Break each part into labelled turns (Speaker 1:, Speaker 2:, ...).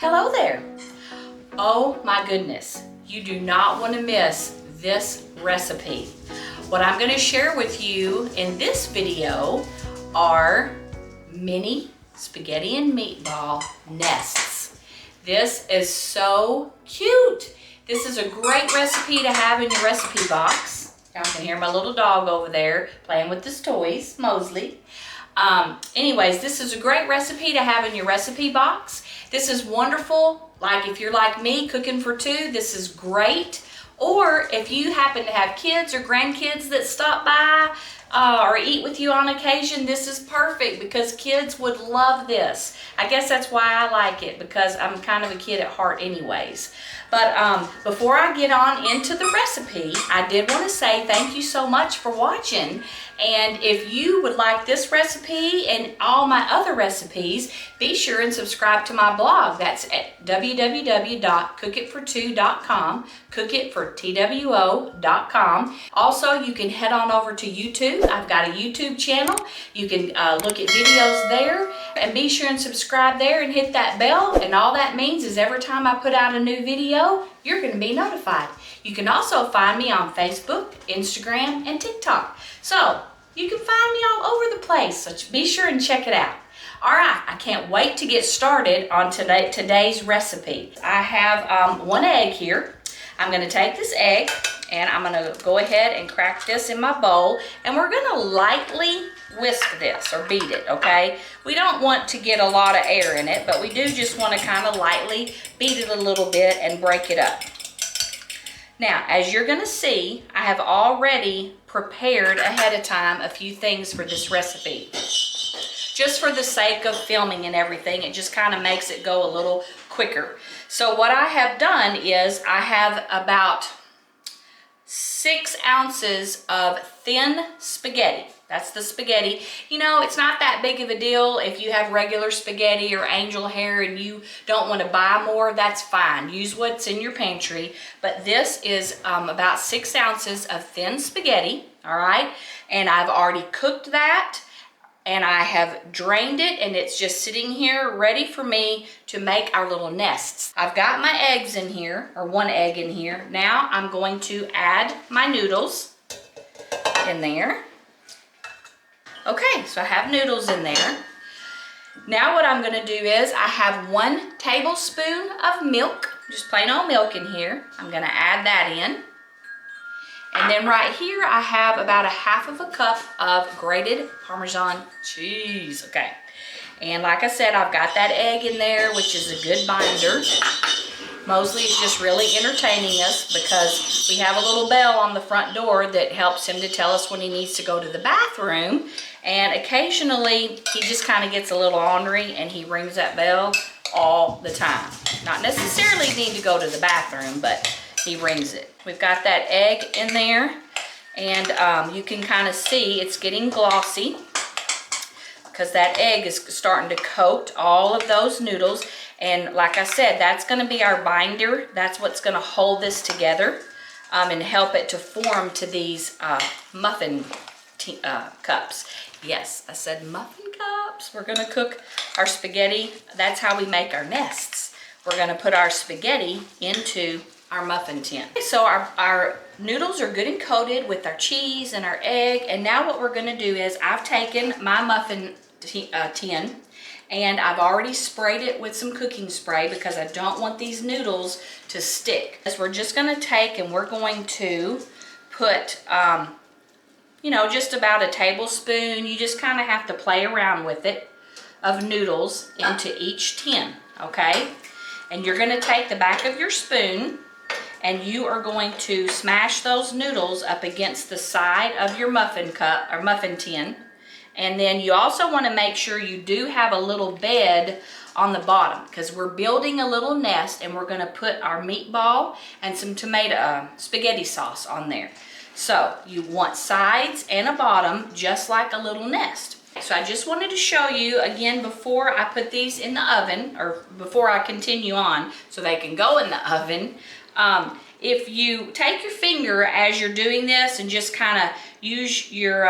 Speaker 1: Hello there. Oh my goodness, you do not want to miss this recipe. What I'm going to share with you in this video are mini spaghetti and meatball nests. This is so cute. This is a great recipe to have in your recipe box. Y'all can hear my little dog over there playing with his toys, Mosley. Anyways, this is a great recipe to have in your recipe box. This is wonderful. Like if you're like me, cooking for two, this is great. Or if you happen to have kids or grandkids that stop by or eat with you on occasion, this is perfect because kids would love this. I guess that's why I like it, because I'm kind of a kid at heart anyways. But before I get on into the recipe, I did want to say thank you so much for watching. And if you would like this recipe and all my other recipes, be sure and subscribe to my blog. That's at www.cookitfor2.com, cookitfortwo.com. Also, you can head on over to YouTube. I've got a YouTube channel. You can look at videos there, and be sure and subscribe there and hit that bell. And all that means is every time I put out a new video, you're going to be notified. You can also find me on Facebook, Instagram, and TikTok. So you can find me all over the place, so be sure and check it out. All right, I can't wait to get started on today's recipe. I have one egg here. I'm going to take this egg and I'm going to go ahead and crack this in my bowl, and we're going to lightly whisk this or beat it, okay? We don't want to get a lot of air in it, but we do just want to kind of lightly beat it a little bit and break it up. Now, as you're going to see, I have already prepared ahead of time a few things for this recipe. Just for the sake of filming and everything, it just kind of makes it go a little quicker. So what I have done is I have about 6 ounces of thin spaghetti. That's the spaghetti. You know, it's not that big of a deal if you have regular spaghetti or angel hair and you don't want to buy more, that's fine. Use what's in your pantry. But this is about 6 ounces of thin spaghetti, all right? And I've already cooked that, and I have drained it, and it's just sitting here ready for me to make our little nests. I've got my eggs in here, or one egg in here. Now I'm going to add my noodles in there. Okay, so I have noodles in there. Now what I'm going to do is I have 1 tablespoon of milk, just plain old milk in here. I'm going to add that in. And then right here I have about 1/2 cup of grated Parmesan cheese. Okay, and like I said, I've got that egg in there, which is a good binder. Mosley is just really entertaining us because we have a little bell on the front door that helps him to tell us when he needs to go to the bathroom. And occasionally he just kind of gets a little ornery and he rings that bell all the time. Not necessarily need to go to the bathroom, but he rings it. We've got that egg in there, and you can kind of see it's getting glossy because that egg is starting to coat all of those noodles. And like I said, that's going to be our binder. That's what's going to hold this together and help it to form to these muffin cups. Yes, I said muffin cups. We're going to cook our spaghetti. That's how we make our nests. We're going to put our spaghetti into our muffin tin. So our noodles are good and coated with our cheese and our egg. And now what we're going to do is I've taken my muffin tin, and I've already sprayed it with some cooking spray because I don't want these noodles to stick. As we're just going to take and we're going to put, you know, just about a tablespoon. You just kind of have to play around with it, of noodles into each tin, okay? And you're going to take the back of your spoon and you are going to smash those noodles up against the side of your muffin cup or muffin tin. And then you also want to make sure you do have a little bed on the bottom because we're building a little nest, and we're going to put our meatball and some tomato spaghetti sauce on there. So you want sides and a bottom just like a little nest. So I just wanted to show you again before I put these in the oven, or before I continue on so they can go in the oven. If you take your finger as you're doing this and just kind of use your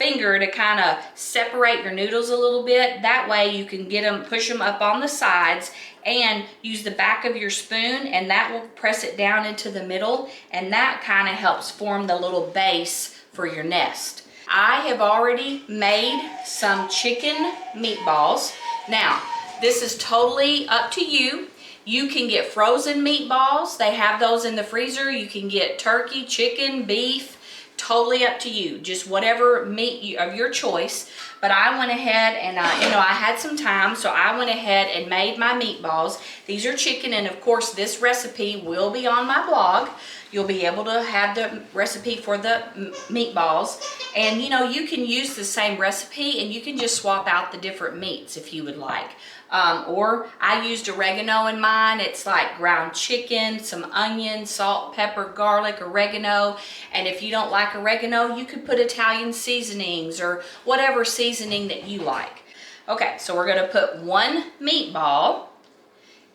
Speaker 1: finger to kind of separate your noodles a little bit. That way you can get them, push them up on the sides, and use the back of your spoon, and that will press it down into the middle, and that kind of helps form the little base for your nest. I have already made some chicken meatballs. Now, this is totally up to you. You can get frozen meatballs. They have those in the freezer. You can get turkey, chicken, beef, totally up to you. Just whatever meat of your choice. But I went ahead and, I had some time, so I went ahead and made my meatballs. These are chicken, and of course, this recipe will be on my blog. You'll be able to have the recipe for the meatballs. And, you can use the same recipe, and you can just swap out the different meats if you would like. Or I used oregano in mine. It's like ground chicken, some onion, salt, pepper, garlic, oregano. And if you don't like oregano, you could put Italian seasonings or whatever seasoning that you like. Okay, so we're gonna put one meatball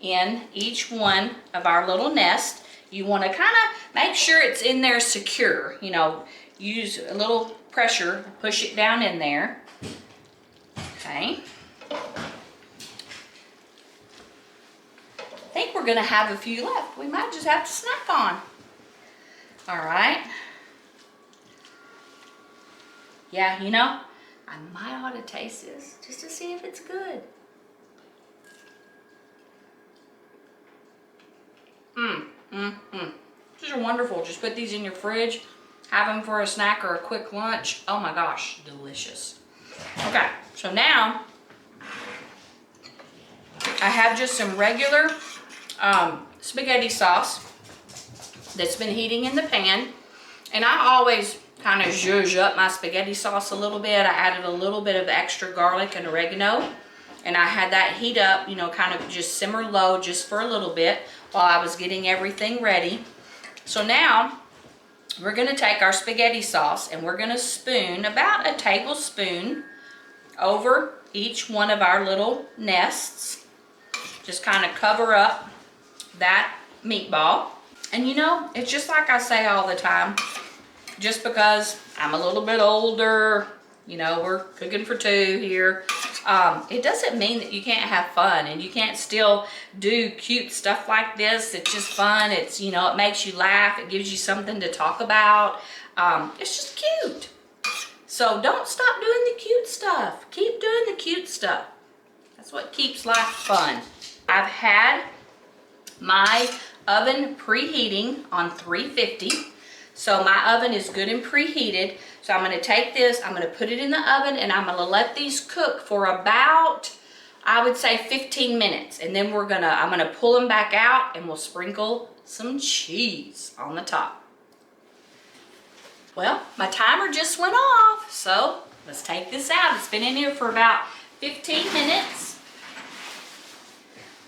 Speaker 1: in each one of our little nest. You wanna kinda make sure it's in there secure. Use a little pressure, push it down in there. Okay. I think we're gonna have a few left. We might just have to snack on. All right. Yeah, I might ought to taste this just to see if it's good. These are wonderful. Just put these in your fridge, have them for a snack or a quick lunch. Oh my gosh, delicious. Okay, so now I have just some regular spaghetti sauce that's been heating in the pan, and I always kind of zhuzh up my spaghetti sauce a little bit. I added a little bit of extra garlic and oregano, and I had that heat up, kind of just simmer low just for a little bit while I was getting everything ready. So now we're going to take our spaghetti sauce and we're going to spoon about a tablespoon over each one of our little nests. Just kind of cover up that meatball. And it's just like I say all the time, just because I'm a little bit older, we're cooking for two here, it doesn't mean that you can't have fun and you can't still do cute stuff like this. It's just fun. It's, it makes you laugh. It gives you something to talk about. It's just cute. So don't stop doing the cute stuff. Keep doing the cute stuff. That's what keeps life fun. I've had my oven preheating on 350. So my oven is good and preheated. So I'm gonna take this, I'm gonna put it in the oven, and I'm gonna let these cook for about, I would say 15 minutes. And then I'm gonna pull them back out and we'll sprinkle some cheese on the top. Well, my timer just went off, so let's take this out. It's been in here for about 15 minutes.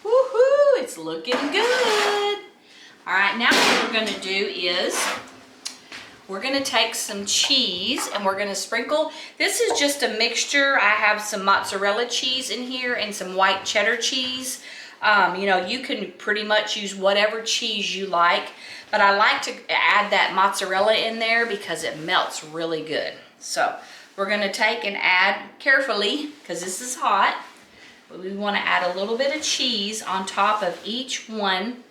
Speaker 1: Woohoo, it's looking good. All right, now what we're gonna do is we're gonna take some cheese and we're gonna sprinkle. This is just a mixture. I have some mozzarella cheese in here and some white cheddar cheese. You can pretty much use whatever cheese you like, but I like to add that mozzarella in there because it melts really good. So we're gonna take and add carefully, because this is hot, but we wanna add a little bit of cheese on top of each one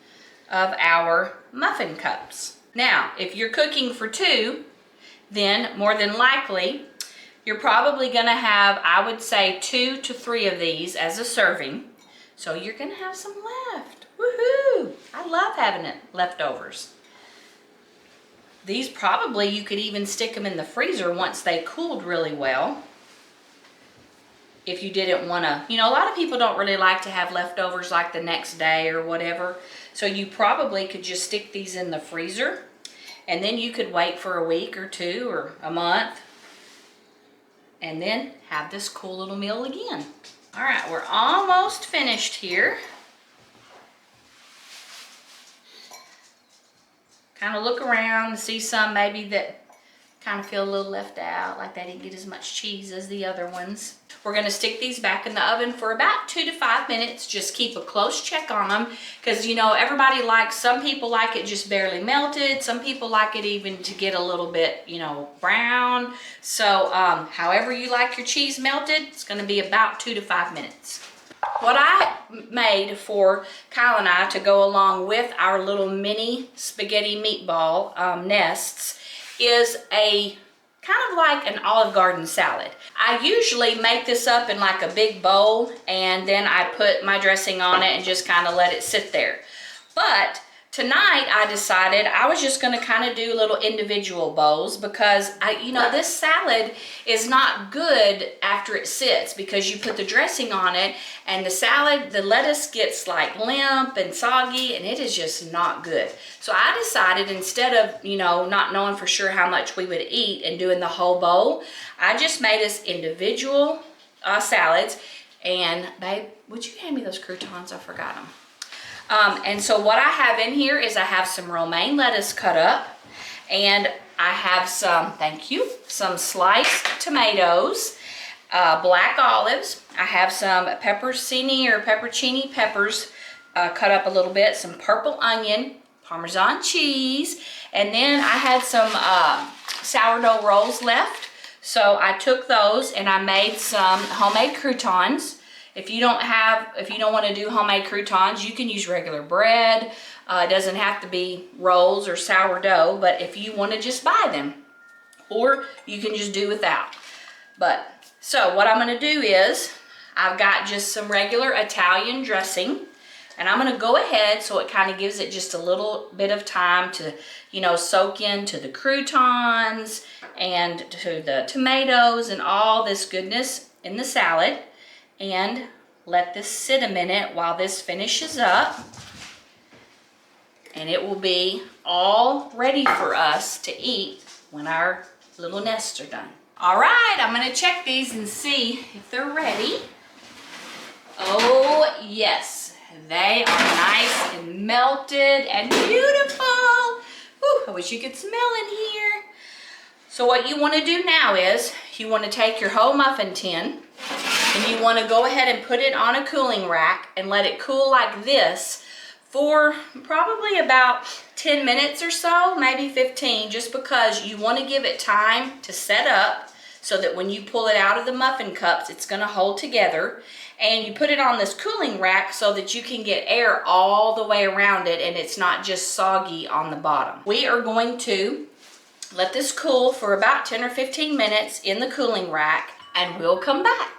Speaker 1: of our muffin cups. Now, if you're cooking for two, then more than likely, you're probably gonna have, I would say, 2 to 3 of these as a serving. So you're gonna have some left. Woohoo! I love having leftovers. These probably, you could even stick them in the freezer once they cooled really well. If you didn't wanna, a lot of people don't really like to have leftovers like the next day or whatever. So you probably could just stick these in the freezer, and then you could wait for a week or 2 or a month and then have this cool little meal again. All right, we're almost finished here. Kind of look around and see some maybe that kind of feel a little left out, like they didn't get as much cheese as the other ones. We're gonna stick these back in the oven for about 2 to 5 minutes. Just keep a close check on them, because you know, everybody likes, some people like it just barely melted, some people like it even to get a little bit, you know, brown. So however you like your cheese melted, it's gonna be about 2 to 5 minutes. What I made for Kyle and I to go along with our little mini spaghetti meatball nests is a kind of like an Olive Garden salad. I usually make this up in like a big bowl, and then I put my dressing on it and just kind of let it sit there. But tonight I decided I was just going to kind of do little individual bowls, because you know, this salad is not good after it sits, because you put the dressing on it and the salad, the lettuce gets like limp and soggy, and it is just not good. So I decided, instead of, you know, not knowing for sure how much we would eat and doing the whole bowl, I just made us individual salads. And babe, would you hand me those croutons? I forgot them. And so what I have in here is I have some romaine lettuce cut up, and I have some, thank you, some sliced tomatoes, black olives. I have some pepperoncini peppers cut up a little bit, some purple onion, Parmesan cheese, and then I had some sourdough rolls left. So I took those and I made some homemade croutons. If you don't want to do homemade croutons, you can use regular bread. It doesn't have to be rolls or sourdough, but if you want to just buy them, or you can just do without. But so what I'm going to do is, I've got just some regular Italian dressing, and I'm going to go ahead, so it kind of gives it just a little bit of time to, you know, soak into the croutons and to the tomatoes and all this goodness in the salad. And let this sit a minute while this finishes up, and it will be all ready for us to eat when our little nests are done. All right, I'm gonna check these and see if they're ready. Oh yes, they are nice and melted and beautiful. Whew, I wish you could smell in here. So what you want to do now is, you want to take your whole muffin tin, and you want to go ahead and put it on a cooling rack and let it cool like this for probably about 10 minutes or so, maybe 15, just because you want to give it time to set up, so that when you pull it out of the muffin cups, it's going to hold together. And you put it on this cooling rack so that you can get air all the way around it, and it's not just soggy on the bottom. We are going to let this cool for about 10 or 15 minutes in the cooling rack, and we'll come back.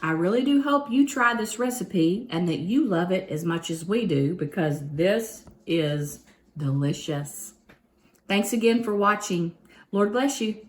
Speaker 1: I really do hope you try this recipe and that you love it as much as we do, because this is delicious. Thanks again for watching. Lord bless you.